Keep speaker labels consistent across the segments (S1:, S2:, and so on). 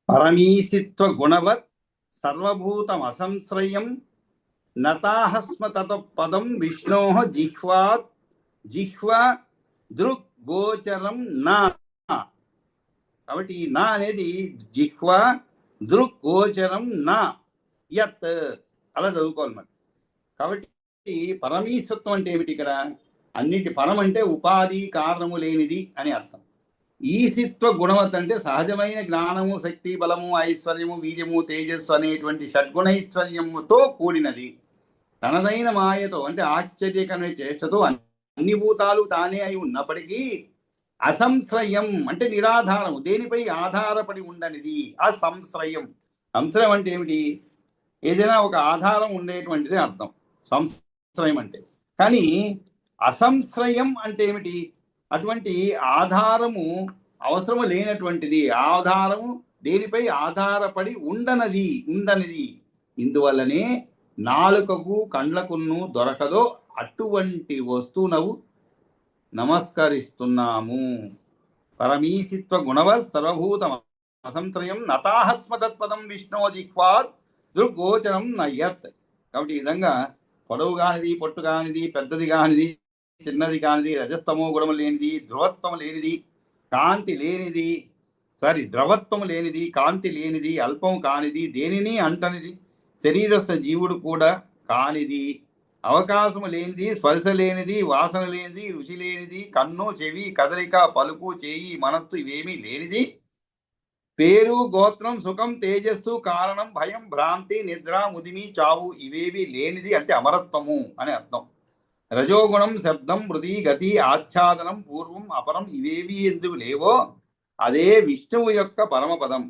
S1: పరమీసిత్వ గుణవత్ సర్వభూతం అసంశ్రయం నతాహస్మ తత పదం విష్ణో జిహ్వాత్ జిహ్వా దృక్ గోచరం నా. కాబట్టి ఈ నా అనేది జిహ్వా దృక్ గోచరం నా యత్ అలా చదువుకోవాలి మరి. కాబట్టి పరమీసత్వం అంటే ఏమిటి? ఇక్కడ అన్నిటి పరం అంటే ఉపాధి కారణము లేనిది అని అర్థం. ఈసిత్వ గుణవత్ అంటే సహజమైన జ్ఞానము, శక్తి, బలము, ఐశ్వర్యము, వీర్యము, తేజస్సు అనేటువంటి షడ్గుణైశ్వర్యముతో కూడినది. తనదైన మాయతో అంటే ఆశ్చర్యకరమైన చేష్టతో అన్ని భూతాలు తానే అయి ఉన్నప్పటికీ అసంశ్రయం అంటే నిరాధారము, దేనిపై ఆధారపడి ఉండనిది. అసంశ్రయం. సంశ్రయం అంటే ఏమిటి? ఏదైనా ఒక ఆధారం ఉండేటువంటిది అర్థం సంశ్రయం అంటే. కానీ అసంశ్రయం అంటే ఏమిటి? అటువంటి ఆధారము అవసరము లేనటువంటిది, ఆధారము దేనిపై ఆధారపడి ఉండనిది. ఇందువల్లనే నాలుకకు కండ్లకును దొరకదో అటువంటి వస్తువునవు నమస్కరిస్తున్నాము. పరమీసిత్వ గుణవ సర్వభూతం అసంశ్రయం నతాహస్మతత్పదం విష్ణో జిహ్వాత్ దృగ్గోచరం నయత్. కాబట్టి ఈ విధంగా పొడవు కానిది, పొట్టు కానిది, పెద్దది కానిది, చిన్నది కానిది, రజస్తమో గుణము లేనిది, ధ్రువత్వము లేనిది, కాంతి లేనిది, ద్రవత్వము లేనిది, కాంతి లేనిది, అల్పం కానిది, దేనిని అంటనిది, శరీరస్థ జీవుడు కూడా కానిది, అవకాశము లేనిది, స్పర్శ లేనిది, వాసన లేనిది, రుచి లేనిది, కన్ను, చెవి, కదలిక, పలుకు, చేయి, మనస్సు ఇవేమీ లేనిది, పేరు, గోత్రం, సుఖం, తేజస్సు, కారణం, భయం, భ్రాంతి, నిద్ర, ముదిమి, చావు ఇవేవి లేనిది అంటే అమరత్వము అని అర్థం. రజోగుణం, శబ్దం, మృతి, గతి, ఆచ్ఛాదనం, పూర్వం, అపరం ఇవేవి ఎందుకు లేవో అదే విష్ణువు యొక్క పరమపదం.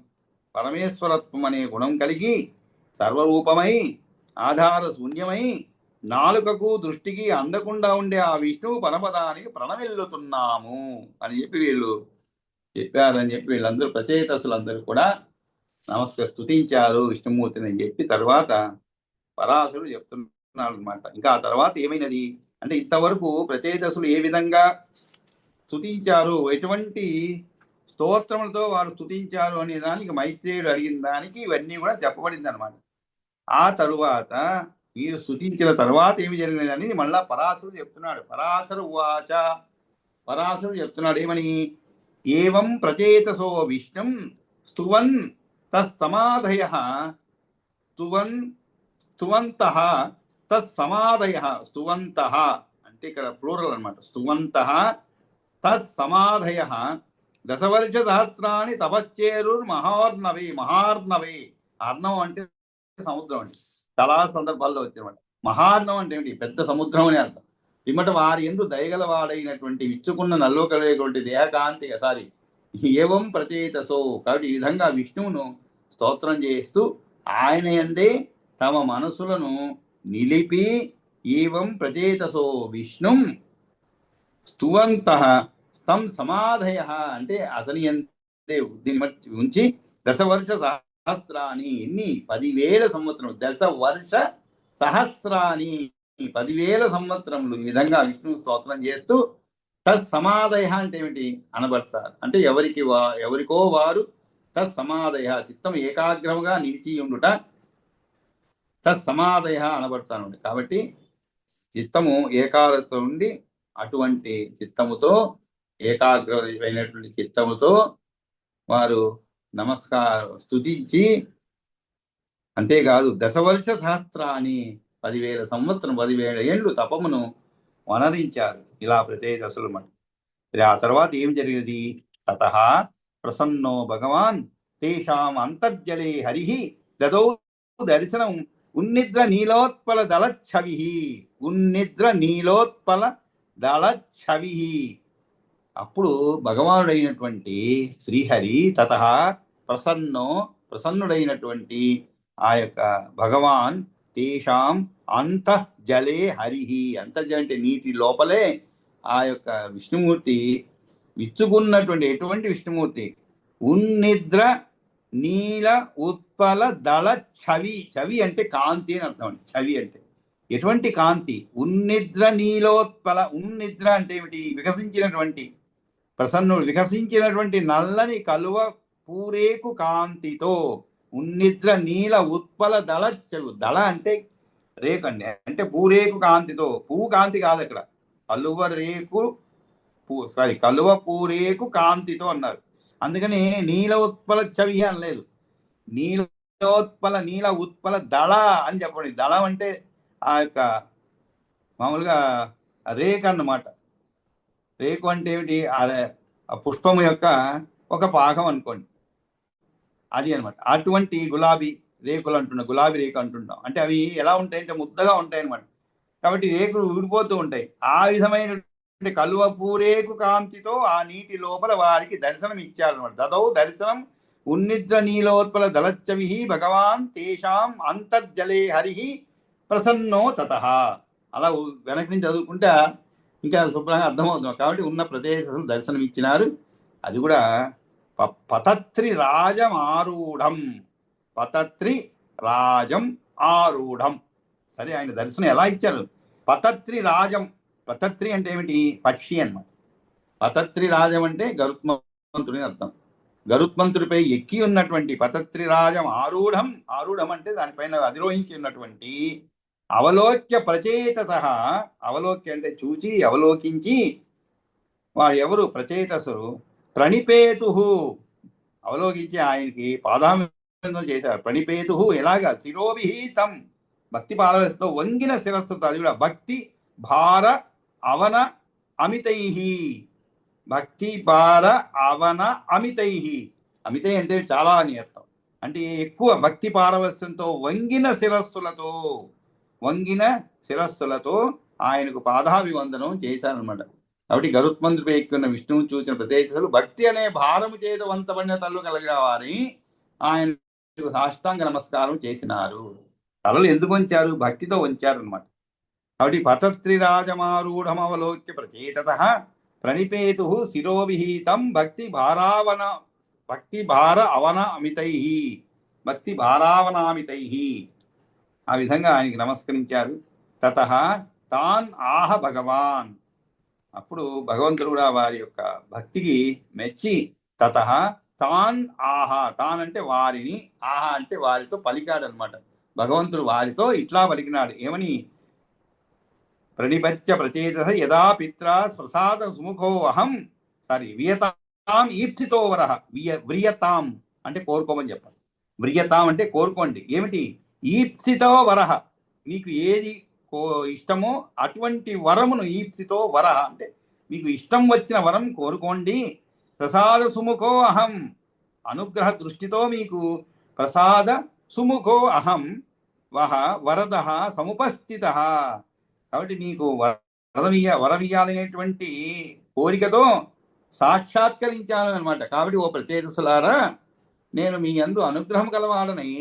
S1: పరమేశ్వరత్వం అనే గుణం కలిగి సర్వరూపమై ఆధార శూన్యమై నాలుకకు దృష్టికి అందకుండా ఉండే ఆ విష్ణువు పరమపదానికి ప్రణమిల్లుతున్నాము అని చెప్పి వీళ్ళు చెప్పారని చెప్పి వీళ్ళందరూ ప్రచేతసులందరూ కూడా స్తుతించారు విష్ణుమూర్తిని అని చెప్పి తర్వాత పరాశరుడు చెప్తున్నాడు అనమాట. ఇంకా ఆ తర్వాత ఏమైనది అంటే ఇంతవరకు ప్రచేతసులు ఏ విధంగా స్తుతించారు, ఎటువంటి స్తోత్రములతో వారు స్తుతించారు అనే దానికి మైత్రేయుడు అడిగిన దానికి ఇవన్నీ కూడా చెప్పబడింది అనమాట. ఆ తరువాత మీరు స్తుతించిన తర్వాత ఏమి జరిగినది అనేది మళ్ళా పరాశరుడు చెప్తున్నాడు. పరాశరుడు చెప్తున్నాడు ఏమని? ఏవం ప్రచేతసో విష్ణుం స్తువన్ తస్తమాధయ స్తువంతః తత్సమాధయ. స్తువంతః అంటే ఇక్కడ ప్లూరల్ అనమాట. స్తువంతః తత్సమాధయ దశవర్ష సహస్రాన్ని తపశ్చేరుర్ మహార్ణవే. అర్ణవం అంటే సముద్రం అండి. చాలా సందర్భాల్లో వచ్చేమాట. మహార్ణవం అంటే ఏమిటి? పెద్ద సముద్రం అని అర్థం. పిమ్మట వారి ఎందు దయగలవాడైనటువంటి విచ్చుకున్న నల్వ కలిగేటువంటి దేహకాంతి ఏవం ప్రచేతసో. కాబట్టి ఈ విధంగా విష్ణువును స్తోత్రం చేస్తూ ఆయన ఎందే తమ మనసులను నిలిపి ఏవం ప్రచేతసో విష్ణుం స్తువంతః తం సమాధయ అంటే అతని ఎందే దీన్ని ఉంచి దశవర్ష సహస్రాన్ని ఎన్ని 10,000 సంవత్సరం, దశవర్ష సహస్రాన్ని 10,000 సంవత్సరములు ఈ విధంగా విష్ణు స్తోత్రం చేస్తూ తత్సమాధయ అంటే ఏమిటి? అనబడతారు. అంటే ఎవరికో వారు తత్సమాధయ చిత్తం ఏకాగ్రముగా నిలిచి ఉండుట తత్సమాధయ అనబడతాను. కాబట్టి చిత్తము ఏకాగ్రత ఉండి అటువంటి చిత్తముతో ఏకాగ్రమైనటువంటి చిత్తముతో వారు స్తుతించి, అంతేకాదు దశవర్ష సహస్రాన్ని 10,000 సంవత్సరం 10,000 ఏళ్ళు తపమును వనరించారు ఇలా ప్రచేతసులు. ఆ తర్వాత ఏం జరిగినది? తతః ప్రసన్నో భగవాన్ తేషాం అంతర్జలే హరిః దదౌ దర్శనం ఉన్నిద్ర నీలోత్పల దళఛవిః. అప్పుడు భగవానుడైనటువంటి శ్రీహరి తతః ప్రసన్నుడైనటువంటి ఆ యొక్క భగవాన్ తేషాం అంతఃజలే హరిః. అంతర్జల అంటే నీటి లోపలే ఆ యొక్క విష్ణుమూర్తి విచ్చుకున్నటువంటి ఎటువంటి విష్ణుమూర్తి? ఉన్నిద్ర నీల ఉత్పల దళ ఛవి అంటే కాంతి అని అర్థం. ఛవి అంటే ఎటువంటి కాంతి? ఉన్నిద్ర నీలోత్పల. ఉన్నిద్ర అంటే ఏమిటి? వికసించినటువంటి ప్రసన్నుడు వికసించినటువంటి నల్లని కలువ పూరేకు కాంతితో ఉన్నిద్ర నీల ఉత్పల దళచ్చగు. దళ అంటే రేకు అండి, అంటే పూరేకు కాంతితో. పువ్వు కాంతి కాదు అక్కడ, కలువ రేకు కలువ పూరేకు కాంతితో అన్నారు. అందుకని నీల ఉత్పల చవి అనలేదు, నీలోత్పల నీల ఉత్పల దళ అని చెప్పండి. దళం అంటే ఆ యొక్క మామూలుగా రేకు అన్నమాట. రేకు అంటే ఏమిటి? ఆ పుష్పము యొక్క ఒక భాగం అనుకోండి, అది అనమాట. అటువంటి గులాబీ రేకులు అంటున్నాం, గులాబీ రేకు అంటుంటాం. అంటే అవి ఎలా ఉంటాయంటే ముద్దగా ఉంటాయి అనమాట. కాబట్టి రేకులు ఊడిపోతూ ఉంటాయి. ఆ విధమైన కలువ పూరేకు కాంతితో ఆ నీటి లోపల వారికి దర్శనం ఇచ్చారనమాట. దదౌ దర్శనం ఉన్నిద్ర నీలోత్పల దళచ్చవి భగవాన్ తేషాం అంతర్జలే హరి ప్రసన్నో తత. అలా వెనక నుంచి చదువుకుంటే ఇంకా శుభ్రంగా అర్థమవుతుంది. కాబట్టి ఉన్న ప్రదేశం దర్శనం ఇచ్చినారు. అది కూడా పతత్రి రాజం ఆరూఢం, పతత్రి రాజం ఆరూఢం. సరే, ఆయన దర్శనం ఎలా ఇచ్చారు? పతత్రి రాజం, పతత్రి అంటే ఏమిటి? పక్షి అన్నమాట. పతత్రి రాజం అంటే గరుత్మంతుడిని అర్థం. గరుత్మంతుడిపై ఎక్కి ఉన్నటువంటి పతత్రి రాజం ఆరూఢం, ఆరూఢం అంటే దానిపైన అధిరోహించి ఉన్నటువంటి అవలోక్య ప్రచేతస. అవలోక్య అంటే చూచి, అవలోకించి. వారు ఎవరు? ప్రచేతసురు. ప్రణిపేతు, అవలోకించి ఆయనకి పాదాభివందనం చేశారు. ప్రణిపేతు ఎలాగా? శిరోభిహితం, భక్తి పారవశతో వంగిన శిరస్సుతో. అది కూడా భక్తి భార అవన అమితై. భక్తి భార అవన అమితై. అమితై అంటే చాలా అని అర్థం. అంటే ఎక్కువ భక్తి పారవశ్యంతో వంగిన శిరస్సులతో, వంగిన శిరస్సులతో ఆయనకు పాదాభివందనం చేశారనమాట. కాబట్టి గరుత్మంతుడిపై ఎక్కున్న విష్ణువు చూసిన ప్రదేశాలు భక్తి అనే భారము చేత వంతబడిన తల్లు కలిగిన వారి ఆయనకు సాష్టాంగ నమస్కారం చేసినారు. తలలు ఎందుకు వంచారు? భక్తితో వంచారు అనమాట. కాబట్టి పతత్రిరాజమారూఢం అవలోక్య ప్రచేతత ప్రణిపేతు శిరోభిహితం భక్తి భారావన, భక్తి భార అవన అమితై, భక్తి భారావనామితై. ఆ విధంగా ఆయనకి నమస్కరించారు. తత తాన్ ఆహ భగవాన్. అప్పుడు భగవంతుడు కూడా వారి యొక్క భక్తికి మెచ్చి తత తాన్ ఆహా, తాన్ అంటే వారిని, ఆహా అంటే వారితో పలికాడు అనమాట. భగవంతుడు వారితో ఇట్లా పలికినాడు. ఏమని? ప్రణిపత్య ప్రచేతస యదా పిత్ర ప్రసాద సుముఖో అహం, వియతాం ఈప్సితో వరహ. వ్రియతాం అంటే కోరుకోమని చెప్పాలి. వ్రియతాం అంటే కోరుకోండి. ఏమిటి? ఈప్సితో వరహ, మీకు ఏది ఇష్టమో అటువంటి వరమును. ఈప్సితో వరహ అంటే మీకు ఇష్టం వచ్చిన వరం కోరుకోండి. ప్రసాద సుముఖో అహం, అనుగ్రహ దృష్టితో మీకు ప్రసాద సుముఖో అహం వరద సముపస్థిత. కాబట్టి మీకు వరమియాలనేటువంటి కోరికతో సాక్షాత్కరించాను అనమాట. కాబట్టి ఓ ప్రచేతసులారా, నేను మీ యందు అనుగ్రహం కలవాలని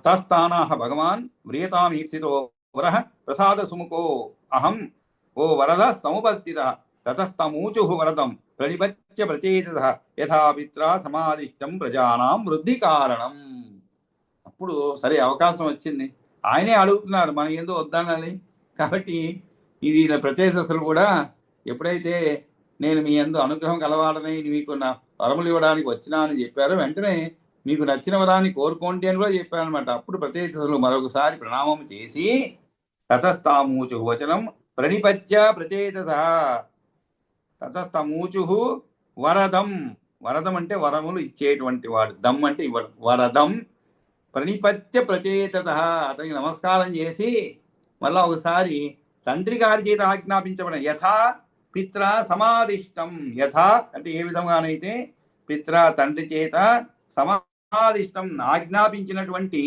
S1: తస్థానాహ భగవాన్ వ్రియతామీప్సితో వరః ప్రసాద సుముఖో అహం ఓ వరద సముపస్థిత తతస్తమూచు వరదం ప్రణిపత్య ప్రచేతస యథా పిత్రా సమాదిష్టం ప్రజానాం వృద్ధి కారణం. అప్పుడు సరే అవకాశం వచ్చింది. ఆయనే అడుగుతున్నారు, మనం ఏందో వద్దనాలి. కాబట్టి ఇది ప్రచేతసులు కూడా ఎప్పుడైతే నేను మీ యందు అనుగ్రహం కలవాలని మీకు నా వరములు ఇవ్వడానికి వచ్చినా అని చెప్పారో, వెంటనే మీకు నచ్చిన వరాన్ని కోరుకోండి అని కూడా చెప్పారనమాట. అప్పుడు ప్రచేతసులు మరొకసారి ప్రణామం చేసి తతస్థామూచు వచనం ప్రణిపత్య ప్రచేతస తతస్తమూచు వరదం. వరదం అంటే వరములు ఇచ్చేటువంటి వాడు, దమ్ అంటే ఇవ్వడం. వరదం ప్రణిపత్య ప్రచేతత, అతనికి నమస్కారం చేసి మళ్ళా ఒకసారి తండ్రి గారి చేత ఆజ్ఞాపించబడిన యథా పిత్ర సమాదిష్టం. యథా అంటే ఏ విధంగానైతే పిత్ర తండ్రి చేత సమాదిష్టం ఆజ్ఞాపించినటువంటి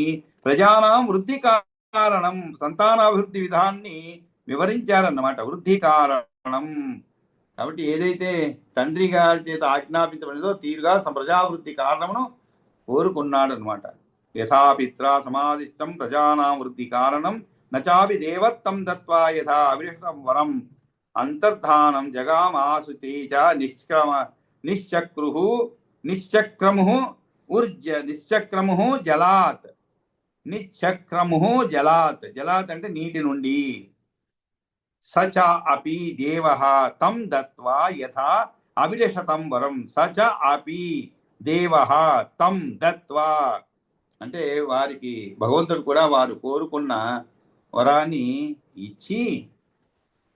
S1: ప్రజానాం వృద్ధి కారణం, సంతానాభివృద్ధి విధాన్ని వివరించారన్నమాట. వృద్ధి కారణం కాబట్టి ఏదైతే తండ్రి గారి చేత ఆజ్ఞాపించబడినదో తీరుగా ప్రజావృద్ధి కారణమును కోరుకున్నాడు అనమాట. యథా పిత్రా సమాదిష్టం ప్రజానాం వృద్ధి కారణం నచాపి దేవత్తం దత్వా యథా అభిషం వరం అంతర్ధానం జగామాసు తేజ నిశ్చక్రము జలాత్. నిశ్చక్రము జలాత్, జలాత్ అంటే నీటి నుండి. సచ అపి దేవ తం దత్వా యథా అభిలషతం వరం. సచ అపి దేవః తం దత్వా, అంటే వారికి భగవంతుడు కూడా వారు కోరుకున్న వరాన్ని ఇచ్చి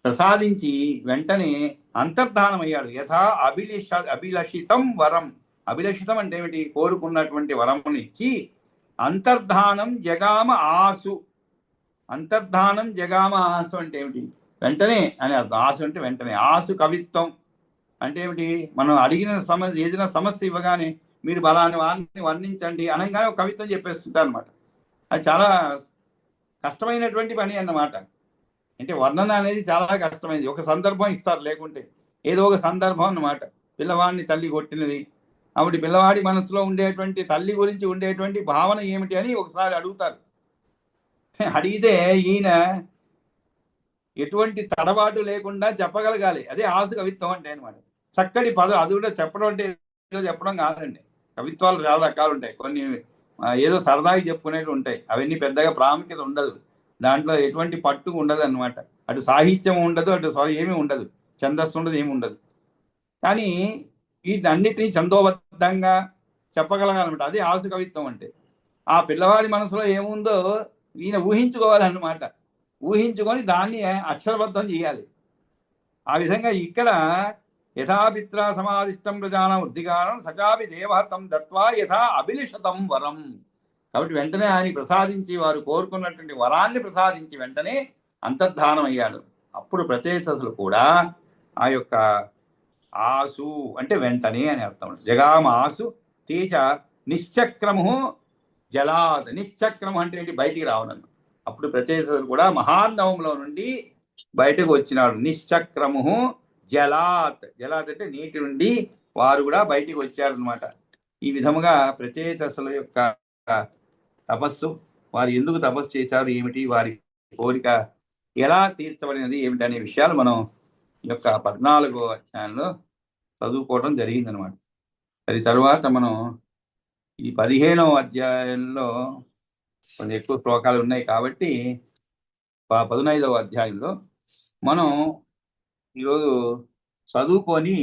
S1: ప్రసాదించి వెంటనే అంతర్ధానమయ్యాడు. యథా అభిలషితం వరం. అభిలషితం అంటే ఏమిటి? కోరుకున్నటువంటి వరమును ఇచ్చి అంతర్ధానం జగామ ఆసు. అంతర్ధానం జగామ ఆసు అంటే ఏమిటి? వెంటనే అని అర్థం. ఆసు అంటే వెంటనే. ఆసు కవిత్వం అంటే ఏమిటి? మనం అడిగిన సమస్య, ఏదైనా సమస్య ఇవ్వగానే మీరు బలాన్ని వారిని వర్ణించండి అనగానే ఒక కవిత్వం చెప్పేస్తుంటారు అనమాట. అది చాలా కష్టమైనటువంటి పని అన్నమాట. అంటే వర్ణన అనేది చాలా కష్టమైనది. ఒక సందర్భం ఇస్తారు, లేకుంటే ఏదో ఒక సందర్భం అన్నమాట. పిల్లవాడిని తల్లి కొట్టినది, ఆవిడ పిల్లవాడి మనసులో ఉండేటువంటి తల్లి గురించి ఉండేటువంటి భావన ఏమిటి అని ఒకసారి అడుగుతారు. అడిగితే ఈయన ఎటువంటి తడబాటు లేకుండా చెప్పగలగాలి. అదే ఆసు కవిత్వం అంటే అనమాట. చక్కటి పదం. అది కూడా చెప్పడం అంటే ఏదో చెప్పడం కాదండి. కవిత్వాలు చాలా రకాలు ఉంటాయి. కొన్ని ఏదో సరదాగా చెప్పుకునేవి ఉంటాయి. అవన్నీ పెద్దగా ప్రాముఖ్యత ఉండదు. దాంట్లో ఎటువంటి పట్టు ఉండదు అనమాట. అటు సాహిత్యం ఉండదు, అటు ఏమీ ఉండదు, ఛందస్సు ఉండదు, ఏమి ఉండదు. కానీ వీటన్నిటినీ ఛందోబద్ధంగా చెప్పగలగాలన్నమాట. అదే ఆసు కవిత్వం అంటే. ఆ పిల్లవాడి మనసులో ఏముందో ఈయన ఊహించుకోవాలన్నమాట. ఊహించుకొని దాన్ని అక్షరబద్ధం చేయాలి. ఆ విధంగా ఇక్కడ యథాపిత్ర సమాధిష్టం ప్రజానం వృద్ధిగానం సచాపి దేవహతం దత్వా యథా అభిలిషతం వరం. కాబట్టి వెంటనే ఆయన ప్రసాదించి, వారు కోరుకున్నటువంటి వరాన్ని ప్రసాదించి వెంటనే అంతర్ధానం అయ్యాడు. అప్పుడు ప్రత్యేకసులు కూడా ఆ యొక్క ఆసు అంటే వెంటనే అని అర్థం. జగామ ఆసు తేజ నిశ్చక్రము జలాద్. నిశ్చక్రము అంటే ఏంటి? బయటికి రావడం. అప్పుడు ప్రత్యేకసులు కూడా మహార్ణవంలో నుండి బయటకు వచ్చినాడు. నిశ్చక్రము జలాత్. జలాత్ అంటే నీటి నుండి వారు కూడా బయటికి వచ్చారనమాట. ఈ విధముగా ప్రత్యేకసుల యొక్క తపస్సు, వారు ఎందుకు తపస్సు చేశారు, ఏమిటి, వారి కోరిక ఎలా తీర్చబడినది ఏమిటి అనే విషయాలు మనం ఈ యొక్క 14వ అధ్యాయంలో చదువుకోవడం జరిగిందనమాట. అది తరువాత మనం ఈ 15వ అధ్యాయంలో కొన్ని ఎక్కువ శ్లోకాలు ఉన్నాయి కాబట్టి 15వ అధ్యాయంలో మనం ఈరోజు చదువుకొని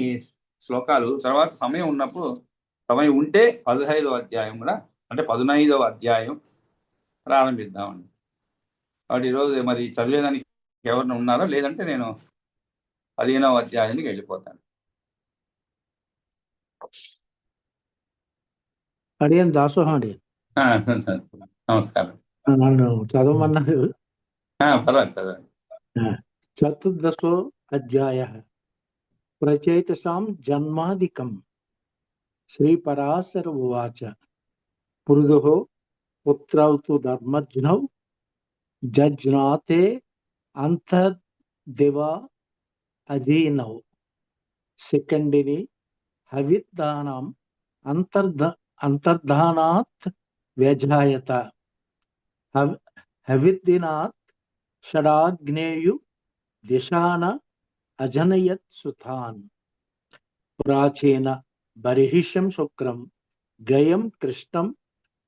S1: శ్లోకాలు తర్వాత సమయం ఉన్నప్పుడు, సమయం ఉంటే 15వ అధ్యాయం కూడా, అంటే 15వ అధ్యాయం ప్రారంభిద్దామండి. కాబట్టి ఈరోజు మరి చదివేదానికి ఎవరైనా ఉన్నారో, లేదంటే నేను 15వ అధ్యాయానికి వెళ్ళిపోతాను.
S2: అడిగాను దాసోహం అండి.
S1: నమస్కారం.
S2: నన్ను చదవమన్నారు.
S1: పర్వాలేదు, చదవండి.
S2: చతుర్దశో అధ్యాయ ప్రచేతసాం జన్మాదికం. శ్రీపరాశర ఉవాచ పృథుః పుత్రౌ తు ధర్మజ్ఞౌ జజ్ఞాతే అంతర్దివా అధీనౌ సెకండిని హవిద్దానం అంతర్ధానాత్ వ్యజాయత హవిద్దినాత్ షడాగ్నేయు దిశాన అజనయత్ సుతాన్. ప్రాచీన బర్హిషం శుక్రం గయం కృష్ణం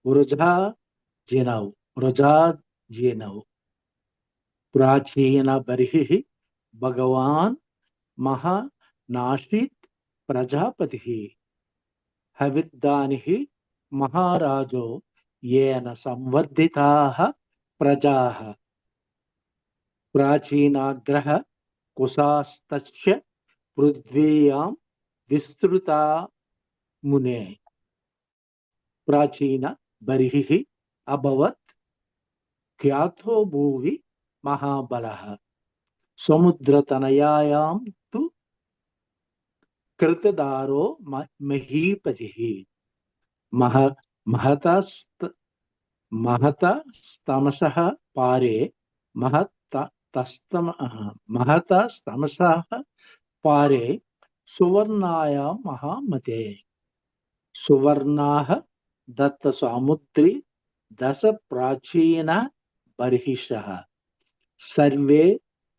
S2: వృజాజినౌ. ప్రాచీన బర్హి భగవాన్ మహానాశిత్ ప్రజాపతి. హవిద్దాని మహారాజో ఏన సంవర్ధితాః ప్రజాః. ప్రాచీనాగ్రహ కుశాస్తస్య పృథ్వీయాం విస్తృతా మునే. ప్రాచీన బర్హిః అభవత్ ఖ్యాతో భూవి మహాబలః. సముద్రతనయాయాం తు కృతదారో మహీపతిః. మహతస్తమసః పారే మహతస్తమసః పారే సువర్ణాయాం మహామతే. సువర్ణాః దత్త సాముద్రి దశ ప్రాచీన బర్హిషః. సర్వే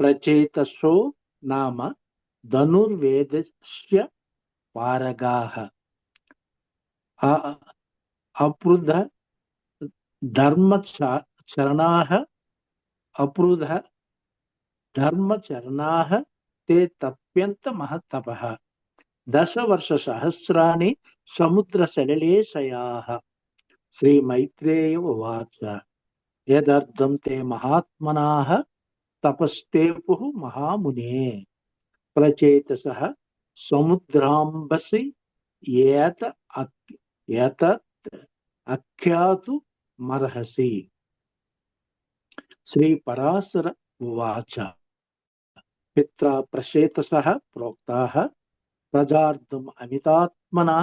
S2: ప్రచేతసో నామ ధనుర్వేదస్య పారగాః. అపృధ ధర్మచరణాః తే తప్యంత మహత్తపః. दशवर्षसहस्राणि समुद्रसलिले शयाः। श्रीमैत्रेय उवाच यदर्थं ते महात्मनाः तपस्तेपुः महामुने प्रचेतसः समुद्राम्बसि एतत् आख्यातु मर्हसि। श्रीपराशर उवाच पित्रा प्रचेतसः प्रोक्ताः प्रजार्दम् अमितात्मना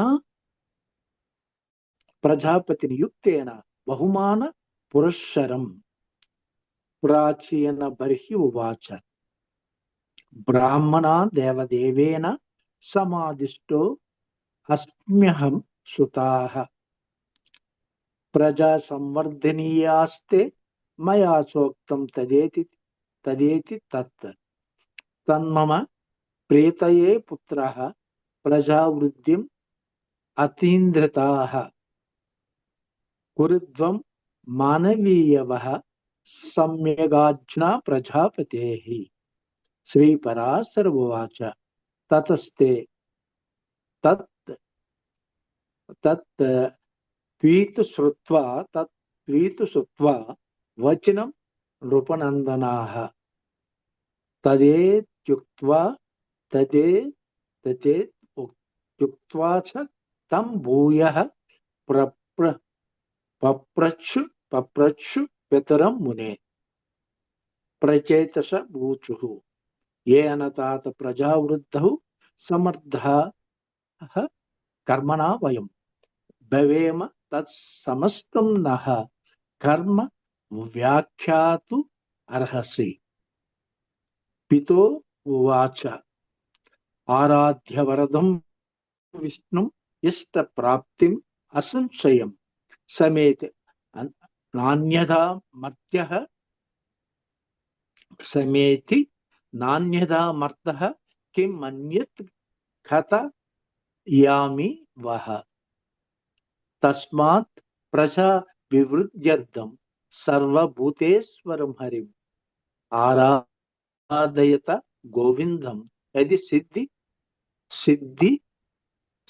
S2: प्रजापतिनियुक्तेन बहुमान पुरस्सरम्। प्राचीन बर्हि उवाच ब्राह्मणा देवदेवेन समादिष्टो अस्म्यहं सुताः प्रजा संवर्धनीयास्ते मया चोक्तं तदेति तत् तन्मम प्रेतये पुत्रः प्रजावृद्धिम् अतीन्द्रताः कुरुध्वं मानवीयवः सम्यगाज्ञा प्रजापतेः। श्रीपराशर उवाच ततस्ते तत् प्रीतु श्रुत्वा वचनं नृपनन्दनाः तदेत्युक्त्वा च तं भूयः पप्रच्छु पितरं मुने। प्रचेतस ऊचुः येन तात प्रजावृद्धौ समर्थः कर्मणा वयं भवेम तत्समस्तं नः कर्म व्याख्यातु अर्हसि। पितो उवाच आराध्य वरदं विष्णुं इष्टप्राप्तिम् असंशयं समेत नान्यथा मर्त्यः समेति नान्यथा मर्तः किम् अन्यत् कथयामि वः। तस्मात् प्रजा विवृद्ध्यर्थं सर्वभूतेश्वरं हरिम् आराधयत गोविन्दं यदि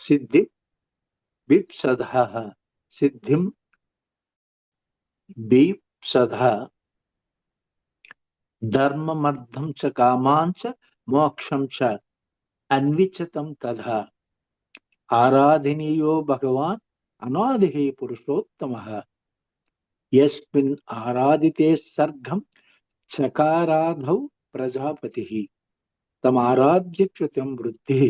S2: सिद्धि बिप्सदः सिद्धिं बीप्सदः धर्ममर्थं च कामां च मोक्षं च अन्विचतं तथा आराधनीयो भगवान् अनादिः पुरुषोत्तमः यस्मिन् आराधिते सर्गं चकाराधौ प्रजापतिः तमाराध्य च्युतं वृद्धिः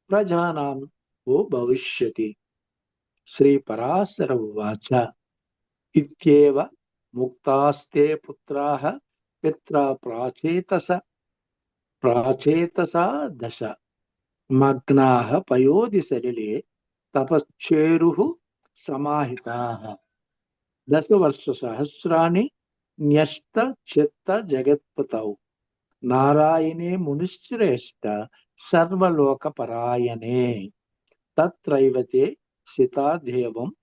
S2: प्रजानां वो भविष्यति। श्रीपराशर उवाच इत्येव मुक्तास्ते पुत्राः पित्रा प्राचेतसा दश मग्नाः पयोधिसलिले तपश्चेरुः समाहिताः दशवर्षसहस्राणि न्यस्तचित्त जगत्पतौ नारायणे मुनिश्रेष्ठ सर्वलोकपरायणे तत्रैव ते सिता देवम्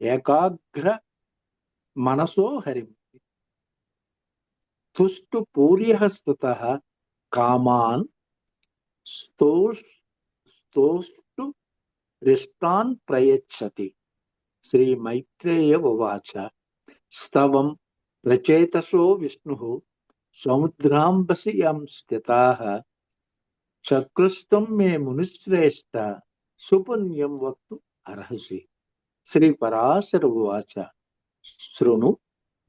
S2: एकाग्र मनसो हरिम् तुष्टुपूर्यः स्तुतः कामान् स्तोष्टु रिष्टान् प्रयच्छति। श्रीमैत्रेय उवाच स्तवं प्रचेतसो विष्णुः समुद्राम्बसि यं स्थिताः चकृस्तं मे मुनिश्रेष्ठ सुपुण्यं वक्तुम् अर्हसि। श्रीपराशर उवाच शृणु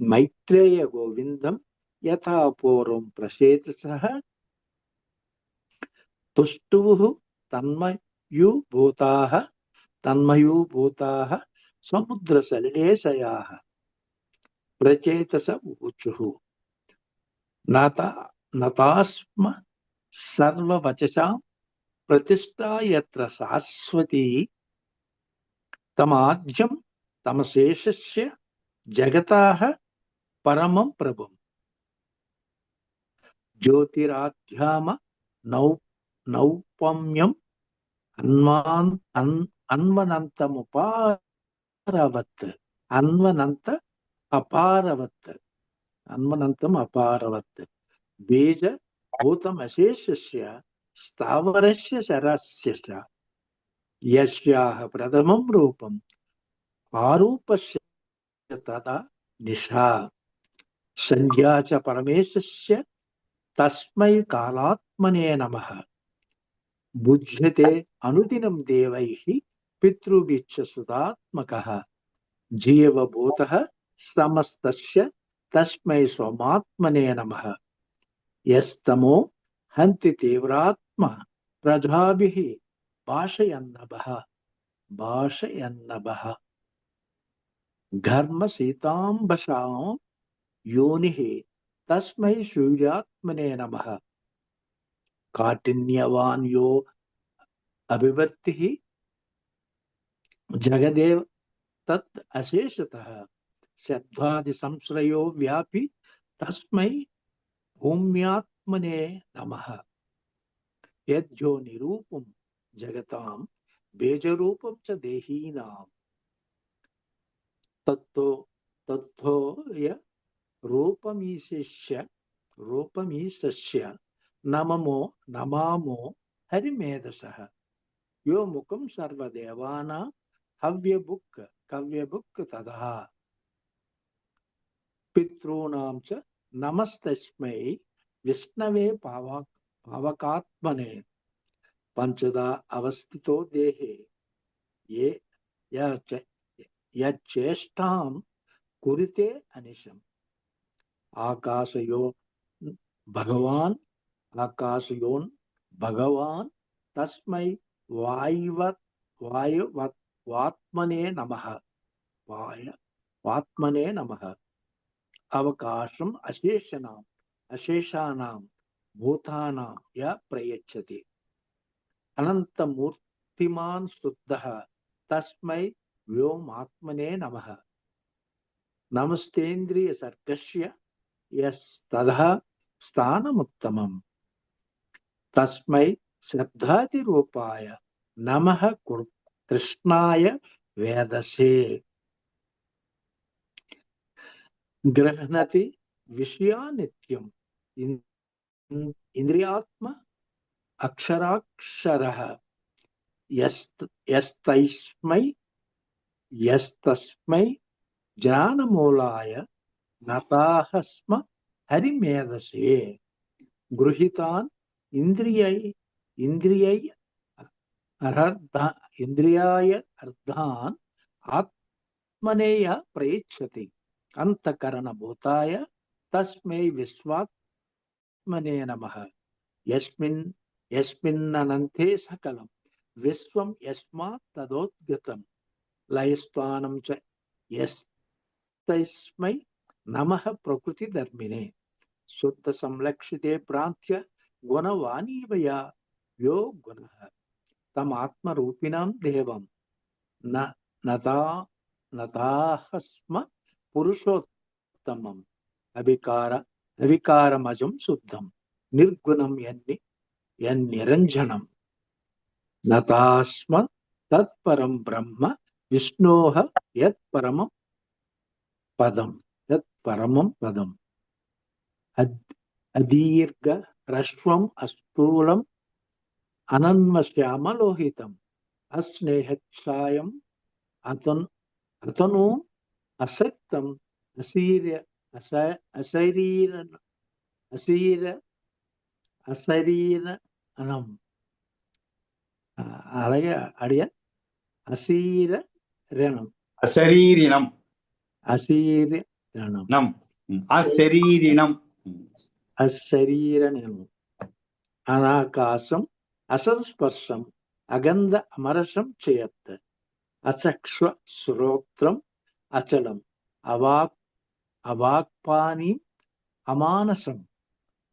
S2: मैत्रेय गोविन्दं यथा पूर्वं प्रचेतसः तुष्टुः तन्मयूभूताः समुद्रसलिलेशयाः। प्रचेतस ऊचुः नतास्म सर्ववचसां प्रतिष्ठा यत्र शाश्वती तमाद्यं तमशेषस्य जगतः परमं प्रभुम् ज्योतिराध्याम नौपम्यम् अन्वनन्तम् अपारवत् बीज भूतमशेषस्य स्थावरस्य शरस्य च यस्याः प्रथमं रूपम् आरूपस्य तदा निशा संज्ञा च परमेशस्य तस्मै कालात्मने नमः बुध्यते अनुदिनं देवैः पितृभिश्च सुतात्मकः जीवभूतः समस्तस्य तस्मै स्वमात्मने नमः यस्तमो हन्ति तीव्रात्मा प्रजाभिः भाषयन्नभः घर्मशीताम्बशां योनिः तस्मै सूर्यात्मने नमः काठिन्यवान् यो अभिवर्तिः जगदेव तत् अशेषतः शब्दादि संश्रयो व्यापि तस्मै भूम्यात्मने नमः यद्यो निरूपं जगतां बीजरूपं च देहीनां तत्तो य रूपमीशस्य नमामो हरिमेधसः यो मुखं सर्वदेवानां हव्यभुक् कव्यभुक् ततः पितॄणां च नमस्तस्मै विष्णवे पावकात्मने पंचदा अवस्थितो देहे ये यच्चेष्टां कुरुते अनिशम् आकाशयोन् भगवान् तस्मै वात्मने नमः अवकाशम् अशेषाणां भूतानां य प्रयच्छति अनन्तमूर्तिमान् शुद्धः तस्मै व्योमात्मने नमः नमस्तेन्द्रियसर्गस्य यस्ततः स्थानमुत्तमम् तस्मै श्रद्धातिरूपाय नमः कृष्णाय वेदसे गृह्णति विषयानित्यम् इन्द्रियात्मा अक्षराक्षरः यस्तस्मै ज्ञानमूलाय नताः स्म हरिमेधसे गृहीतान् इन्द्रियाय अर्थान् आत्मनेय प्रयच्छति अंतकरणभूताय तस्मै विश्वात्मने नमः यस्मिन्ननन्ते सकलं विश्वं यस्मात् तदोद्गतं लयस्थानं च यस्तस्मै नमः प्रकृतिधर्मिणे शुद्ध संलक्षिते प्रान्त्य गुणवानीवया यो गुणः तम आत्मरूपिणां देवं नताः स्म पुरुषोत्तमम् अविकारमजं शुद्धं निर्गुणं यन्निरञ्जनं नताः स्म तत्परं ब्रह्म विष्णोः यत्परमं पदम् अदीर्घ ह्रस्वम् अस्थूलम् अनन्वश्यामलोहितम् अस्नेहच्छायम् अतनु असक्तम् అశరీరణం అలాగే అడియ అశరీరణం అశరీరణం అనాకాశం అసంస్పర్శం అగంధ అమరసం చేయత్ అచక్షు శ్రోత్రం అచలం అవాక్పాని అమానసం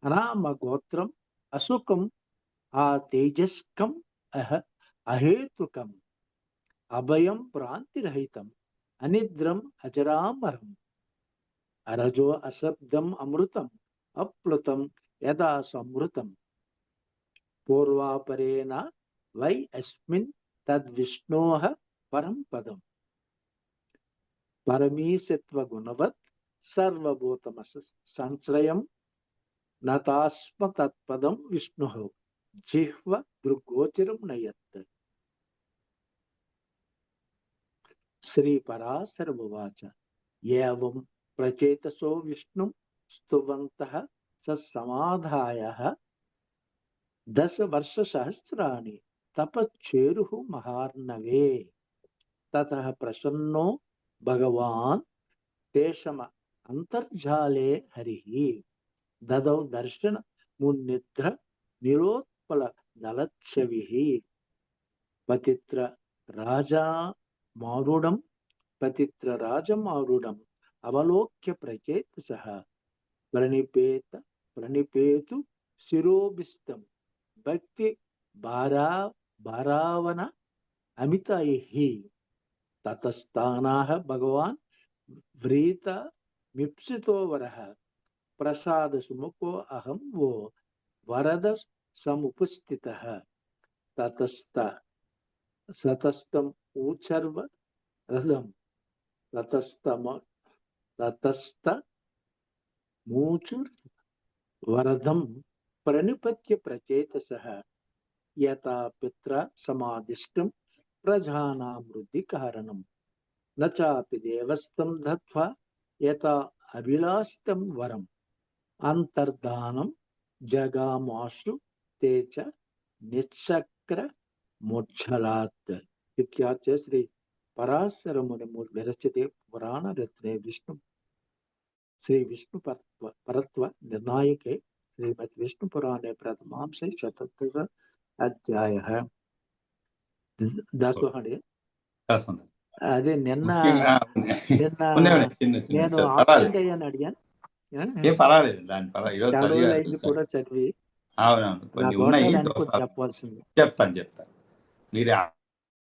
S2: అనామగోత్రం అసుఖం ఆ తేజస్కం అహేతుకం అభయం భ్రాంతిరహితం అనిద్రం అజరామరం అరజో అశబ్దం అమృతం అప్లుతం యదా సంవృతం పూర్వాపరేణ వై అస్మిన్ తద్విష్ణోః పరం పదం పరమీసత్వ గుణవత్ సర్వభూతమస సంశ్రయం నతాస్మ తత్పదం విష్ణు జిహ్వ దృగ్గోచరం నయత్. శ్రీపరాశరమువాచ ఏవం ప్రచేతసో విష్ణుం స్తువంతః సమాధాయ 10 వర్షసహస్రాణి తపశ్చేరుః మహార్ణవే. తతః ప్రసన్నో భగవాన్ తేషమ అంతర్జాలే హరిః దదౌ దర్శన మున్నిద్ర నిరోత్పల దళచ్చవిః. పతిత్ర రాజమారుడం అవలోక్య ప్రచేతసః ప్రణిపేతు శిరోభిస్తం భక్తి భారావన అమితైః. తతస్థానాః భగవాన్ వ్రీత మిప్సితో వరః ప్రసాద సుముఖో అహం వో వరద సముపస్థితః. తతస్థం ఊచర్వ రథం వరదం ప్రణిపత్య ప్రచేతసః యథా పిత్ర సమాదిష్టం ప్రజానాం వృద్ధి కారణం నచాపి దేవస్థం దత్వా యథా అభిలాషితం వరం అంతర్ధానం జగామాశు తేచ నిశ్చక్ర ముజ్జలాత్. ఇత్యాచ శ్రీ పరాశరముని విరచితే పురాణరత్నే శ్రీ విష్ణు పరత్వ నిర్ణాయకే శ్రీమద్ విష్ణు పురాణే ప్రథమాంశే 74 అధ్యాయః. దాసోహండి అదే నిన్న నేను ఆబ్సెంట్ అయ్యాను అడిగాను. కూడా చదివి చెప్పాల్సింది
S1: చెప్తాను. మీరు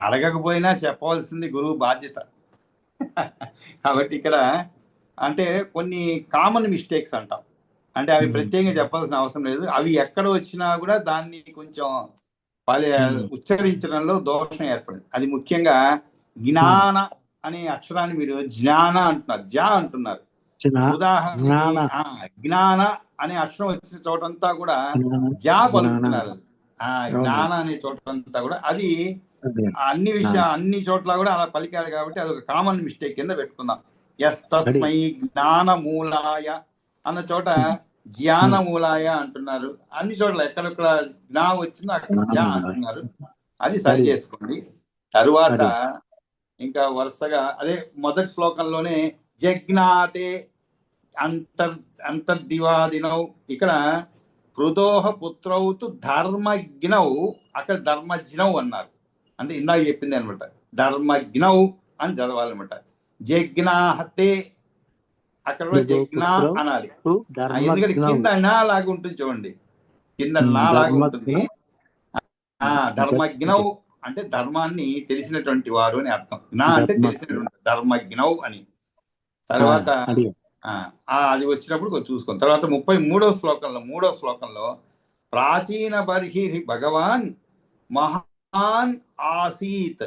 S1: అడగకపోయినా చెప్పవలసింది గురువు బాధ్యత. కాబట్టి ఇక్కడ అంటే కొన్ని కామన్ మిస్టేక్స్ అంటాం, అంటే అవి ప్రత్యేకంగా చెప్పాల్సిన అవసరం లేదు. అవి ఎక్కడ వచ్చినా కూడా దాన్ని కొంచెం ఉచ్చరించడంలో దోషం ఏర్పడింది. అది ముఖ్యంగా జ్ఞాన అనే అక్షరాన్ని మీరు జ్ఞాన అంటున్నారు, జా అంటున్నారు. ఉదాహరణ జ్ఞాన అనే అక్షరం వచ్చిన చోటంతా కూడా జా పలుకుతున్నారు. జ్ఞాన అనే చోటంతా కూడా అది అన్ని చోట్ల కూడా అలా పలికారు. కాబట్టి అది ఒక కామన్ మిస్టేక్ కింద పెట్టుకుందాం. ఎస్ తస్మై జ్ఞాన మూలాయ అన్న చోట జ్ఞాన మూలాయ అంటున్నారు. అన్ని చోట్ల ఎక్కడెక్కడ జ్ఞా వచ్చిందో అక్కడ జ్ఞా అంటున్నారు. అది సరి చేసుకోండి. తరువాత ఇంకా వరుసగా అదే మొదటి శ్లోకంలోనే జజ్ఞాతే అంతర్దివాదినౌ, ఇక్కడ పృదోహ పుత్రౌతు ధర్మజ్ఞౌ, అక్కడ ధర్మజ్ఞౌ అన్నారు. అంటే ఇందాక చెప్పింది అనమాట, ధర్మజ్ఞౌ అని చదవాలన్నమాట. జజ్ఞాహతే అక్కడ కూడా జజ్ఞా అనాలి. ఎందుకంటే కింద నా లాగా ఉంటుంది చూడండి, కింద నా లాగా ఉంటుంది. ధర్మజ్ఞౌ అంటే ధర్మాన్ని తెలిసినటువంటి వారు అని అర్థం. నా అంటే తెలిసినటువంటి ధర్మజ్ఞౌ అని. తర్వాత అది వచ్చినప్పుడు కొంచెం చూసుకోండి. తర్వాత 33వ శ్లోకంలో ప్రాచీన బర్హి భగవాన్ మహాన్ ఆసీత్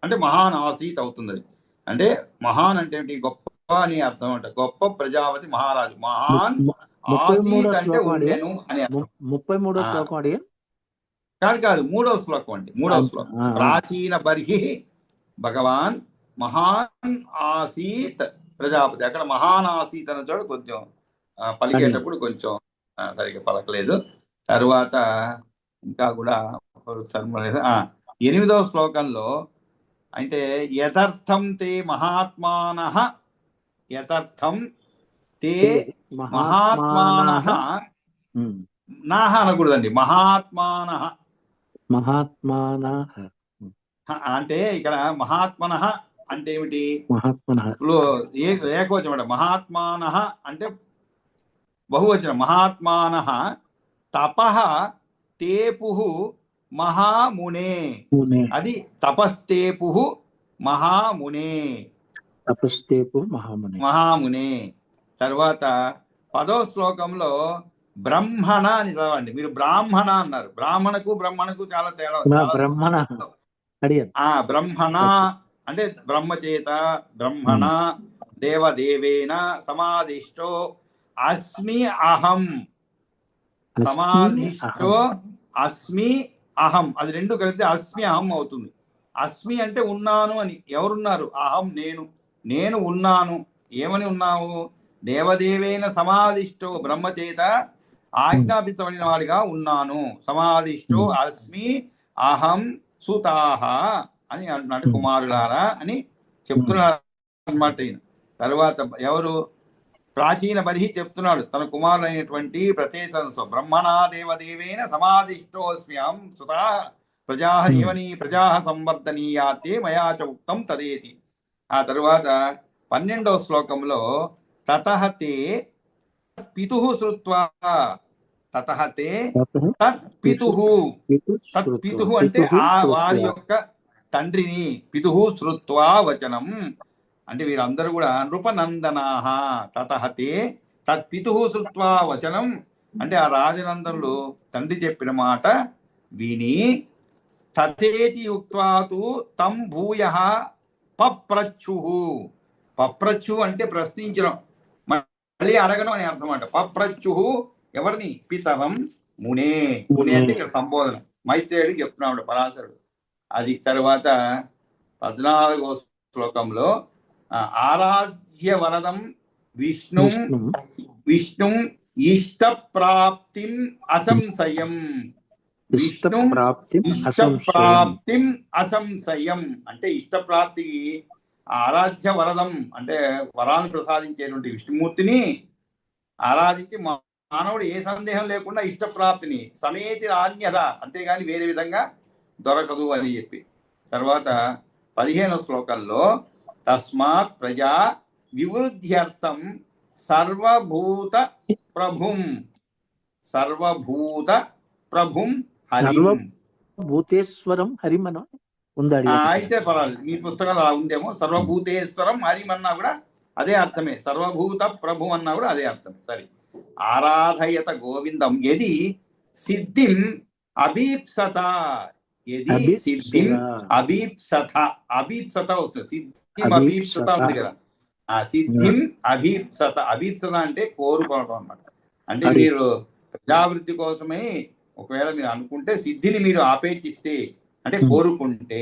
S1: అంటే మహాన్ ఆసీత్ అవుతుంది. అది అంటే మహాన్ అంటే ఏంటి? గొప్ప అని అర్థం అంట. గొప్ప ప్రజాపతి మహారాజు. మహాన్ ఆసీత్ అంటే ఉండెను అని అర్థం.
S2: 33వ శ్లోకం
S1: కాదు 3వ శ్లోకం అండి. 3వ శ్లోకం ప్రాచీన బర్హి భగవాన్ మహాన్ ఆసీత్ ప్రజాపతి. అక్కడ మహాన్ ఆసీత్ అన్న చోట కొంచెం పలికేటప్పుడు కొంచెం సరిగ్గా పలకలేదు. తరువాత ఇంకా కూడా 8వ శ్లోకంలో అంటే యథార్థం తే మహాత్మానః, యథార్థం తే మహాత్మానః, నాహ అనకూడదండి, మహాత్మానః అంటే ఇక్కడ మహాత్మనః అంటే ఏమిటి? ఏకవచనం అంటే మహాత్మానః అంటే బహువచనం. మహాత్మానః తపః తేపుః మహామునే, అది తపస్తేపుః మహామునే. తర్వాత 10వ శ్లోకంలో బ్రహ్మణ అని చదవండి. మీరు బ్రాహ్మణ అన్నారు. బ్రహ్మణకు చాలా తేడా. బ్రహ్మణ అంటే బ్రహ్మచేత, బ్రహ్మణ దేవదేవేన సమాధిష్టో అస్మి అహం. సమాధిష్టో అస్మి అహం, అది రెండు కలిపితే అస్మి అహం అవుతుంది. అస్మి అంటే ఉన్నాను అని. ఎవరున్నారు? అహం నేను, నేను ఉన్నాను. ఏమని ఉన్నావు? దేవదేవేన సమాధిష్టో, బ్రహ్మచేత ఆజ్ఞాపించబడిన వాడిగా ఉన్నాను. సమాధిష్టో అస్మి అహం సుతాహ అని అంటున్నాడు. కుమారులారా అని చెప్తున్నాడు అన్నమాట. తర్వాత ఎవరు? ప్రాచీన బర్హి చెప్తున్నాడు తన కుమారులైనటువంటి ప్రచేతనసు. బ్రహ్మణా దేవదేవేన సమాధిష్టోస్మ్యం సుతా ప్రజా ఏవని ప్రజా సంవర్ధనీయాతే మయా చ ఉక్తం తదేతి. ఆ తరువాత 12వ శ్లోకంలో తతః తే పితుః శ్రుత్వా, తతః తే తత్పితుః. తత్పితుః అంటే ఆ వారి యొక్క తండ్రిని, పితుః శ్రుత్వా వచనం అంటే వీరందరూ కూడా నృపనందనాహ. తతః తే తత్పితుః శ్రుత్వా వచనం అంటే ఆ రాజనందనులు తండ్రి చెప్పిన మాట విని తతేతి యుక్త్వాతు తం భూయః పప్రచ్చుః. పప్రచ్చుః అంటే ప్రశ్నించడం, మళ్ళీ అడగడం అని అర్థం అంట. పప్రచ్చుః ఎవరిని? పితరం మునే. మునే అంటే ఇక్కడ సంబోధన, మైత్రేయుడికి చెప్తున్నాడు పరాశరుడు. అది తర్వాత 14వ శ్లోకంలో ఆరాధ్య వరదం విష్ణుం ఇష్టప్రాప్తిం అసంశయం. విష్ణు ఇష్టప్రాప్తిం అసంశయం అంటే ఇష్టప్రాప్తికి ఆరాధ్య వరదం అంటే వరాన్ని ప్రసాదించేటువంటి విష్ణుమూర్తిని ఆరాధించి మానవుడు ఏ సందేహం లేకుండా ఇష్టప్రాప్తిని సమేతి నాణ్యత, అంతేగాని వేరే విధంగా దొరకదు అని చెప్పి. తర్వాత 15వ శ్లోకంలో తస్మాత్ ప్రజా వివృద్ధ్యర్థం సర్వభూత ప్రభుం హరిం.
S2: భూతేశ్వరం హరిమనం ఉందా?
S1: అయితే పర్వాలేదు, మీ పుస్తకాలు అలా ఉందేమో. సర్వభూతేశ్వరం హరిం అన్నా కూడా అదే అర్థమే, సర్వభూత ప్రభు అన్నా కూడా అదే అర్థమే. సరే. ఆరాధయత గోవిందం యది సిద్ధిం అభీప్సత. యది సిద్ధిం అభీప్సత, అభీప్సత వస్తుంది. సిద్ధిం అభీప్సత ఉంది కదా. ఆ సిద్ధిం అభీప్సత, అభీప్సత అంటే కోరుకోవడం అన్నమాట. అంటే మీరు ప్రజాభివృద్ధి కోసమే ఒకవేళ మీరు అనుకుంటే, సిద్ధిని మీరు ఆపేక్షిస్తే అంటే కోరుకుంటే,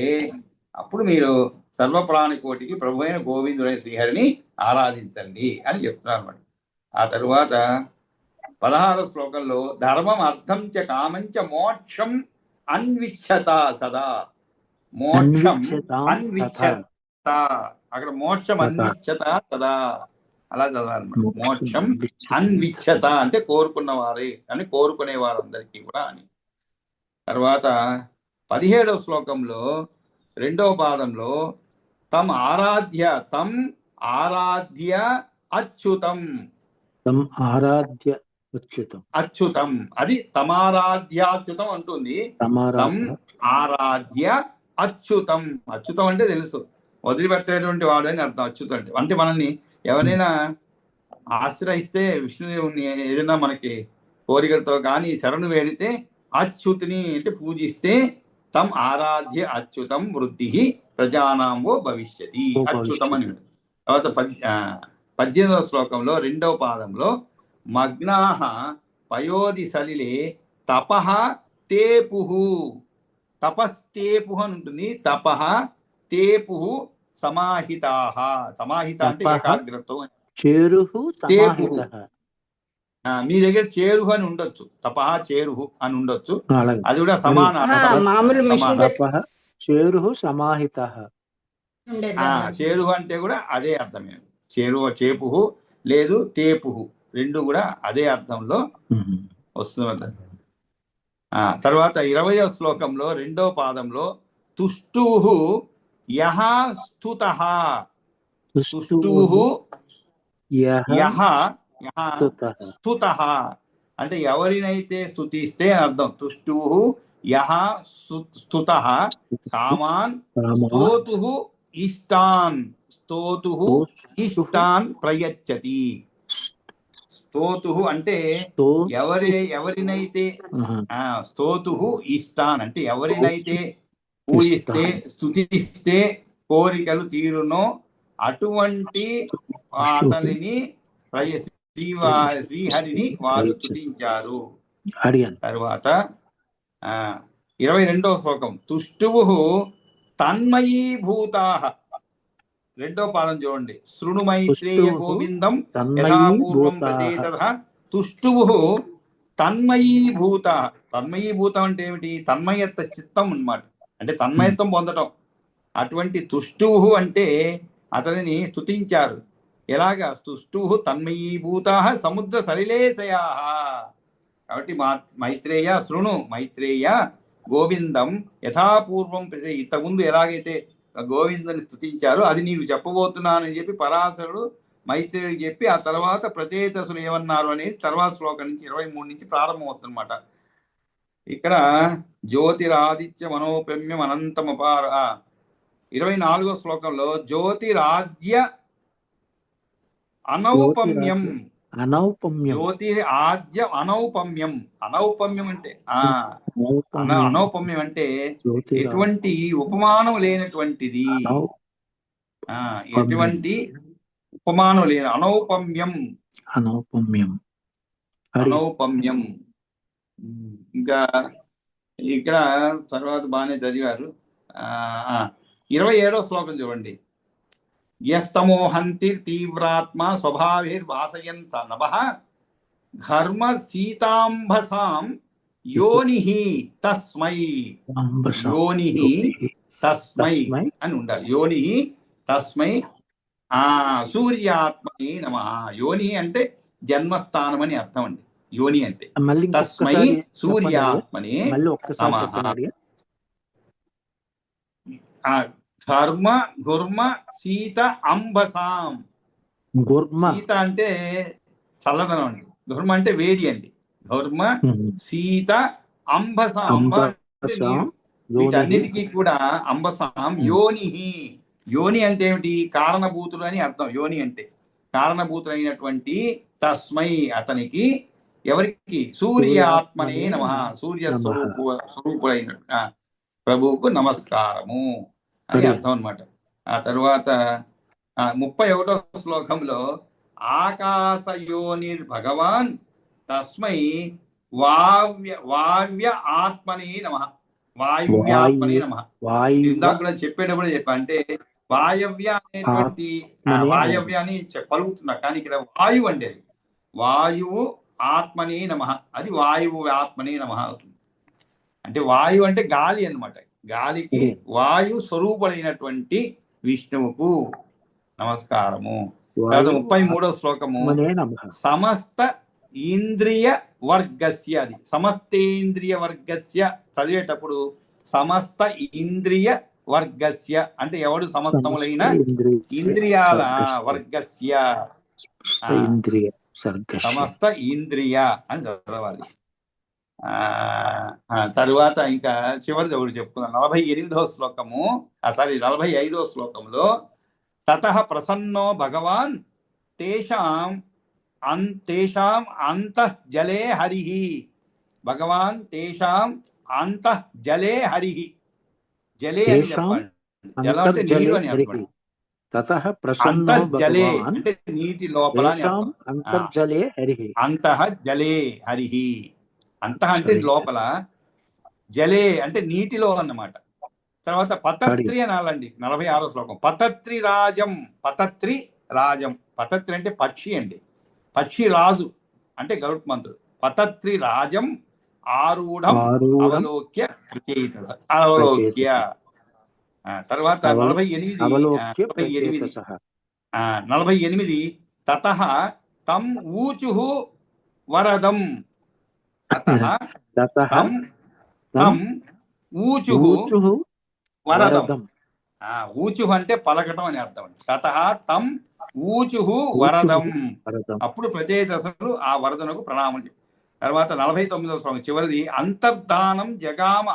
S1: అప్పుడు మీరు సర్వప్రాణికోటికి ప్రభు అయిన గోవిందుడైన శ్రీహరిని ఆరాధించండి అని చెప్తున్నారు అన్నమాట. ఆ తరువాత 16వ శ్లోకంలో ధర్మం అర్థం చ కామంచ మోక్షం అన్విష్యత సదా. మోక్షం అన్విష్యత, అక్కడ మోక్షం అన్విష్యత సదా అలా చదవాలన్నమాట. మోక్షం అన్విష్యత అంటే కోరుకున్న వారే అని, కోరుకునే వారందరికీ కూడా అని. తర్వాత 17వ శ్లోకంలో 2వ పాదంలో తం ఆరాధ్య అచ్యుతం. అచ్యుతం అది తమారాధ్యాచ్యుతం అంటుంది. తం ఆరాధ్య అచ్యుతం. అచ్యుతం అంటే తెలుసు, వదిలిపెట్టేటువంటి వాడు అని అర్థం. అచ్యుతం అంటే మనల్ని ఎవరైనా ఆశ్రయిస్తే, విష్ణుదేవుని ఏదైనా మనకి కోరికలతో కానీ శరణు వేడితే అచ్యుతిని అంటే పూజిస్తే, తం ఆరాధ్య అచ్యుతం వృద్ధి ప్రజానాంవో భవిష్యతి. అచ్యుతం అని. తర్వాత 18వ శ్లోకంలో 2వ పాదంలో మగ్నాః పయోధి సలిలే తపః తేపుః. తపస్తేపుః అని ఉంటుంది. తపః తేపుః సమాహితాః. సమాహిత అంటే ఏకాగ్రత. మీ దగ్గర చేరుహు అని ఉండొచ్చు, తపః చేరుహు అని ఉండొచ్చు, అది కూడా
S2: చేరుహు సమాహితః.
S1: చేరుహు అంటే కూడా అదే అర్థమే. చేపుహు లేదు తేపుహు, రెండు కూడా అదే అర్థంలో వస్తున్నది. తర్వాత 20వ శ్లోకంలో 2వ పాదంలో తుష్టూః యః స్తుతః. తుష్టూః యః స్తుతః అంటే ఎవరినైతే స్తుతిస్తే అర్థం. తుష్టూః యః స్తుతః కామాన్ స్తోతుః ఇష్టాన్. స్తోతుః ఇష్టాన్ ప్రయచ్చతి. స్తోతుః అంటే ఎవరినైతే, స్తోతుః ఇష్టాన్ అంటే ఎవరినైతే పూజిస్తే స్తుతిస్తే కోరికలు తీరునో అటువంటి అతనిని శ్రీహరిని వారు స్తుతించారు. తరువాత 22వ శ్లోకం. తుష్టువు తన్మయీభూతాః. రెండో పాదం చూడండి. శృణు మైత్రేయ గోవిందం యథాపూర్వం ప్రచేతథ తుష్టువు తన్మయీభూత. తన్మయీభూతం అంటే ఏమిటి? తన్మయత్వ చిత్తం అన్నమాట. అంటే తన్మయత్వం పొందటం. అటువంటి తుష్టువు అంటే అతనిని స్తుతించారు. ఎలాగా? తుష్టువు తన్మయీభూత సముద్ర సలిలేశయా. కాబట్టి మైత్రేయ శృణు, మైత్రేయ గోవిందం యథాపూర్వం ఇంతకుముందు ఎలాగైతే గోవిందని స్తుతించారో అది నీవు చెప్పబోతున్నానని చెప్పి పరాశరుడు మైత్రేయుడికి చెప్పి ఆ తర్వాత ప్రచేతసులు ఏమన్నారు అనేది తర్వాత శ్లోకం నుంచి 23 నుంచి ప్రారంభమవుతుందన్నమాట. ఇక్కడ జ్యోతిరాదిత్య మనోపమ్యం అనంతమపార. 24వ శ్లోకంలో జ్యోతిరాద్య అనౌపమ్యం. జ్యోతి ఆద్య అనౌపమ్యం. అనౌపమ్యం అంటే అనౌపమ్యం అంటే ఎటువంటి ఉపమానం లేనటువంటిది. ఎటువంటి ఉపమానం లేని అనౌపమ్యం. అనౌపమ్యం. ఇంకా ఇక్కడ తర్వాత బాగానే చదివారు. 27వ శ్లోకం చూడండి. యస్తమోహంతి తీవ్రాత్మ స్వభావేర్వాసయన్ నభః ఘర్మ సీతాంబసాం యోనిః తస్మై. యోనిః తస్మై అని ఉండాలి. యోనిః తస్మై సూర్యాత్మని నమః. యోని అంటే జన్మస్థానం అని అర్థం అండి. యోని అంటే తస్మై సూర్యాత్మని నమః. ధర్మ గుర్మ సీత అంబసాం. సీత అంటే చల్లదనం అండి. ధర్మ అంటే వేడి అండి. ధర్మ సీత అంబసాం. వీటన్నిటికీ కూడా అంబసాం యోని. యోని అంటే ఏమిటి? కారణభూతుడు అని అర్థం. యోని అంటే కారణభూతుడైనటువంటి తస్మై అతనికి. ఎవరికి? సూర్యాత్మనే నమః. సూర్య స్వరూపుడైన ప్రభువుకు నమస్కారము అని అర్థం అన్నమాట. ఆ తర్వాత 31వ శ్లోకంలో ఆకాశయోనిర్ భగవాన్ తస్మై వావ్య ఆత్మనే నమః. వాయువ్యాత్మనే నమః. ఇందాక కూడా చెప్పేటప్పుడు చెప్పా. అంటే వాయవ్య అనేటువంటి వాయవ్యాన్ని పలుకుతున్నా, కానీ ఇక్కడ వాయువు అంటే అది వాయువు ఆత్మనే నమః. అది వాయువు ఆత్మనే నమః అవుతుంది. అంటే వాయువు అంటే గాలి అన్నమాట. గాలికి వాయు స్వరూపుడైనటువంటి విష్ణువుకు నమస్కారము. 33వ శ్లోకము. సమస్త ఇంద్రియ వర్గస్య. అది సమస్తేంద్రియ వర్గస్య. చదివేటప్పుడు సమస్త ఇంద్రియ వర్గస్య అంటే ఎవడు? సమస్తములైన ఇంద్రియాల వర్గస్య. సమస్త ఇంద్రియ అని చదవాలి. తరువాత ఇంకా చివరిది ఒకటి చెప్పుకుందాం. 48వ శ్లోకము. 45వ శ్లోకంలో తతః ప్రసన్నో భగవాన్ తేషాం అంతః జలే హరిః. భగవాన్ తేషాం అంతః జలే హరిః. జలే అని చెప్పండి. జలం అంటే నీరు అని అర్థం. అంతర్జలే అంటే నీటి లోపల అని అర్థం. అంతః జలే హరిః. అంతః అంటే లోపల, జలే అంటే నీటిలో అన్నమాట. తర్వాత పతత్రి అనాలండి. 46వ శ్లోకం. పతత్రి రాజం. పతత్రి రాజం. పతత్రి అంటే పక్షి అండి. పక్షి రాజు అంటే గరుత్మంతుడు. పతత్రి రాజం ఆరూఢం అవలోక్య ప్రచేతస. అవలోక్య. తర్వాత 48 తతః తం ఊచుః వరదం. తం ఊచుః వరదం. ఊచుః అంటే పలకటం అని అర్థం. తతః తం ఊచుః వరదం. అప్పుడు ప్రచేతసులు ఆ వరదనకు ప్రణామం. తర్వాత 49వ శ్లోకం చివరిది. అంతర్ధానం జగామ